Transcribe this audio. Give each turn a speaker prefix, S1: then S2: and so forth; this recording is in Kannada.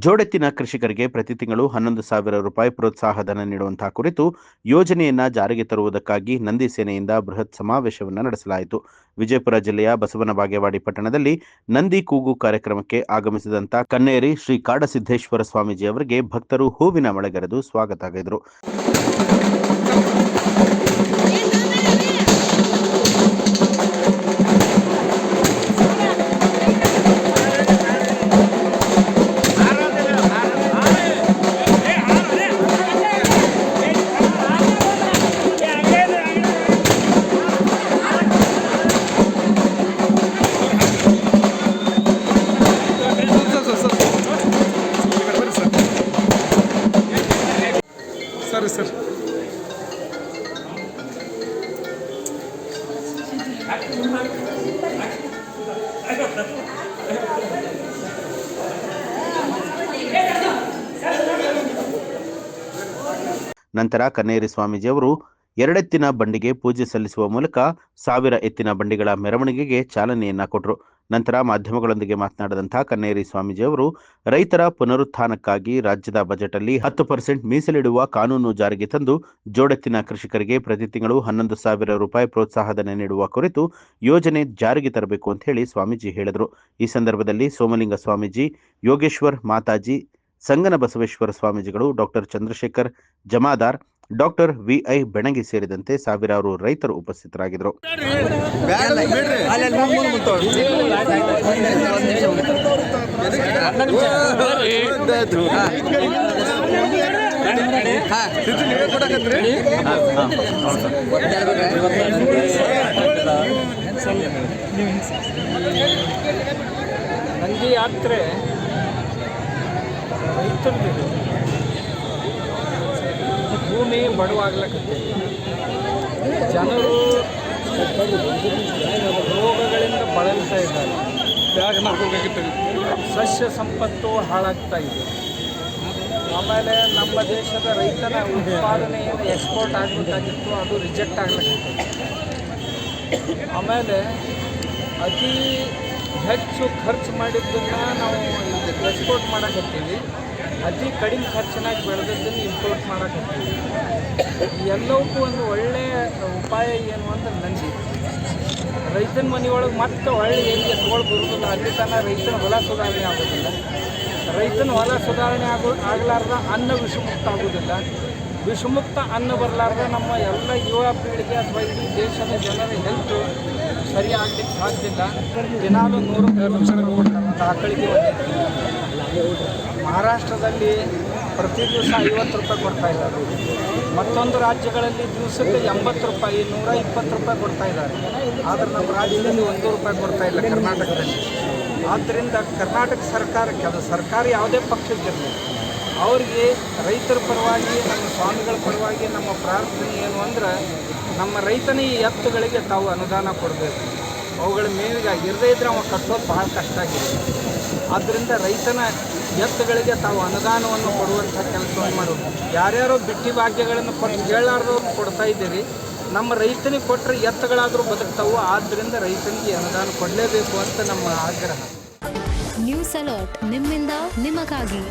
S1: ಜೋಡೆತ್ತಿನ ಕೃಷಿಕರಿಗೆ ಪ್ರತಿ ತಿಂಗಳು 11,000 ರೂಪಾಯಿ ಪ್ರೋತ್ಸಾಹಧನ ನೀಡುವಂತಹ ಕುರಿತು ಯೋಜನೆಯನ್ನ ಜಾರಿಗೆ ತರುವುದಕ್ಕಾಗಿ ನಂದಿ ಸೇನೆಯಿಂದ ಬೃಹತ್ ಸಮಾವೇಶವನ್ನು ನಡೆಸಲಾಯಿತು. ವಿಜಯಪುರ ಜಿಲ್ಲೆಯ ಬಸವನ ಬಾಗೇವಾಡಿ ಪಟ್ಟಣದಲ್ಲಿ ನಂದಿ ಕೂಗು ಕಾರ್ಯಕ್ರಮಕ್ಕೆ ಆಗಮಿಸಿದಂತ ಕನ್ನೇರಿ ಶ್ರೀ ಕಾಡಸಿದ್ದೇಶ್ವರ ಸ್ವಾಮೀಜಿ ಅವರಿಗೆ ಭಕ್ತರು ಹೂವಿನ ಮಳೆಗರೆದು ಸ್ವಾಗತ ಗೈದರು.
S2: ಸರ್
S1: ನಂತರ ಕನ್ನೇರಿ ಸ್ವಾಮೀಜಿಯವರು ಎರಡೆತ್ತಿನ ಬಂಡಿಗೆ ಪೂಜೆ ಸಲ್ಲಿಸುವ ಮೂಲಕ 1000 ಎತ್ತಿನ ಬಂಡಿಗಳ ಮೆರವಣಿಗೆಗೆ ಚಾಲನೆಯನ್ನ ಕೊಟ್ಟರು. ನಂತರ ಮಾಧ್ಯಮಗಳೊಂದಿಗೆ ಮಾತನಾಡಿದಂತಹ ಕನ್ನೇರಿ ಸ್ವಾಮೀಜಿಯವರು ರೈತರ ಪುನರುತ್ಥಾನಕ್ಕಾಗಿ ರಾಜ್ಯದ ಬಜೆಟ್ ಅಲ್ಲಿ 10% ಮೀಸಲಿಡುವ ಕಾನೂನು ಜಾರಿಗೆ ತಂದು ಜೋಡೆತ್ತಿನ ಕೃಷಿಕರಿಗೆ ಪ್ರತಿ ತಿಂಗಳು 11,000 ರೂಪಾಯಿ ಪ್ರೋತ್ಸಾಹಧನ ನೀಡುವ ಕುರಿತು ಯೋಜನೆ ಜಾರಿಗೆ ತರಬೇಕು ಅಂತ ಹೇಳಿ ಸ್ವಾಮೀಜಿ ಹೇಳಿದರು. ಈ ಸಂದರ್ಭದಲ್ಲಿ ಸೋಮಲಿಂಗ ಸ್ವಾಮೀಜಿ, ಯೋಗೇಶ್ವರ್ ಮಾತಾಜಿ, ಸಂಗನ ಬಸವೇಶ್ವರ ಸ್ವಾಮೀಜಿಗಳು, doctor Chandrashekhar Jamadar, doctor VI Benagi ಸೇರಿದಂತೆ ಸಾವಿರಾರು ರೈತರು ಉಪಸ್ಥಿತರಾಗಿದ್ದರು.
S3: ನಂದಿ ಯಾತ್ರೆ ರೈತರಿಗೆ ಭೂಮಿ ಬಡವಾಗ್ಲಕ್ಕೆ ಜನರು ರೋಗಗಳಿಂದ ಬಳಲ್ತಾ ಇದ್ದಾರೆ. ಸಸ್ಯ ಸಂಪತ್ತು ಹಾಳಾಗ್ತಾ ಇದೆ. ಆಮೇಲೆ ನಮ್ಮ ದೇಶದ ರೈತನ ಉತ್ಪಾದನೆ ಏನು ಎಕ್ಸ್ಪೋರ್ಟ್ ಆಗಬೇಕಾಗಿತ್ತು ಅದು ರಿಜೆಕ್ಟ್ ಆಗ್ಲಿಕ್ಕೆ. ಆಮೇಲೆ ಅತಿ ಹೆಚ್ಚು ಖರ್ಚು ಮಾಡಿದ್ದನ್ನು ನಾವು ಎಕ್ಸ್ಪೋರ್ಟ್ ಮಾಡಕತ್ತೀವಿ, ಅತಿ ಕಡಿಮೆ ಖರ್ಚಿನಾಗಿ ಬೆಳೆದದ್ದನ್ನು ಇಂಪೋರ್ಟ್ ಮಾಡಕತ್ತೀವಿ. ಎಲ್ಲವಕ್ಕೂ ಒಂದು ಒಳ್ಳೆಯ ಉಪಾಯ ಏನು ಅಂದ್ರೆ ನಂದಿ. ರೈತನ ಮನೆಯೊಳಗೆ ಮತ್ತೆ ಒಳ್ಳೆ ಎಲ್ಲಿ ಎತ್ಕೊಂಡು ಬರುವುದಿಲ್ಲ, ಅಲ್ಲಿ ತನಕ ರೈತನ ಹೊಲ ಸುಧಾರಣೆ ಆಗೋದಿಲ್ಲ. ರೈತನ ಹೊಲ ಸುಧಾರಣೆ ಆಗಲಾರ್ದ ಅನ್ನ ವಿಷಮುಕ್ತ ಆಗೋದಿಲ್ಲ. ವಿಷಮುಕ್ತ ಅನ್ನ ಬರಲಾರ್ದ ನಮ್ಮ ಎಲ್ಲ ಯುವ ಪೀಳಿಗೆ ಅಥವಾ ಇಡೀ ದೇಶದ ಜನರ ಹೆಲ್ತ್ ಸರಿಯಾಗಲಿಕ್ಕೆ ಸಾಧ್ಯ ಇಲ್ಲ. ದಿನಾಲು 100 ಆಕಳಿಗೆ ಮಹಾರಾಷ್ಟ್ರದಲ್ಲಿ ಪ್ರತಿ ದಿವಸ 50 ರೂಪಾಯಿ ಕೊಡ್ತಾ ಇದ್ದಾರೆ. ಮತ್ತೊಂದು ರಾಜ್ಯಗಳಲ್ಲಿ ದಿವಸಕ್ಕೆ 80 ರೂಪಾಯಿ, 120 ರೂಪಾಯಿ ಕೊಡ್ತಾ ಇದ್ದಾರೆ. ಆದರೆ ನಮ್ಮ ರಾಜ್ಯದಲ್ಲಿ 1 ರೂಪಾಯಿ ಕೊಡ್ತಾ ಇಲ್ಲ ಕರ್ನಾಟಕದಲ್ಲಿ. ಆದ್ದರಿಂದ ಕರ್ನಾಟಕ ಸರ್ಕಾರಕ್ಕೆ, ಅದು ಸರ್ಕಾರ ಯಾವುದೇ ಪಕ್ಷಕ್ಕಿರಲಿ, ಅವರಿಗೆ ರೈತರ ಪರವಾಗಿ, ನಮ್ಮ ಸ್ವಾಮಿಗಳ ಪರವಾಗಿ ನಮ್ಮ ಪ್ರಾರ್ಥನೆ ಏನು ಅಂದ್ರೆ, ನಮ್ಮ ರೈತನ ಈ ಎತ್ತುಗಳಿಗೆ ತಾವು ಅನುದಾನ ಕೊಡಬೇಕು. ಅವುಗಳ ಮೇವಿಗಾಗಿ ಇರದೇ ಇದ್ದರೆ ಅವ ಕಟ್ಟೋದು ಭಾಳ ಕಷ್ಟ ಆಗಿದೆ. ಆದ್ದರಿಂದ ರೈತನ ಎತ್ತುಗಳಿಗೆ ತಾವು ಅನುದಾನವನ್ನು ಕೊಡುವಂಥ ಕೆಲಸವನ್ನು ಮಾಡೋದು. ಯಾರ್ಯಾರೋ ಬಿಟ್ಟಿ ಭಾಗ್ಯಗಳನ್ನು ಹೇಳಾರ್ದವ್ರು ಕೊಡ್ತಾ ಇದ್ದೀರಿ. ನಮ್ಮ ರೈತನಿಗೆ ಕೊಟ್ಟರೆ ಎತ್ತುಗಳಾದರೂ ಬದುಕ್ತಾವು. ಆದ್ದರಿಂದ ರೈತನಿಗೆ ಅನುದಾನ ಕೊಡಲೇಬೇಕು ಅಂತ ನಮ್ಮ ಆಗ್ರಹ.
S4: ನ್ಯೂಸ್ ಅಲರ್ಟ್ ನಿಮ್ಮಿಂದ ನಿಮಗಾಗಿ.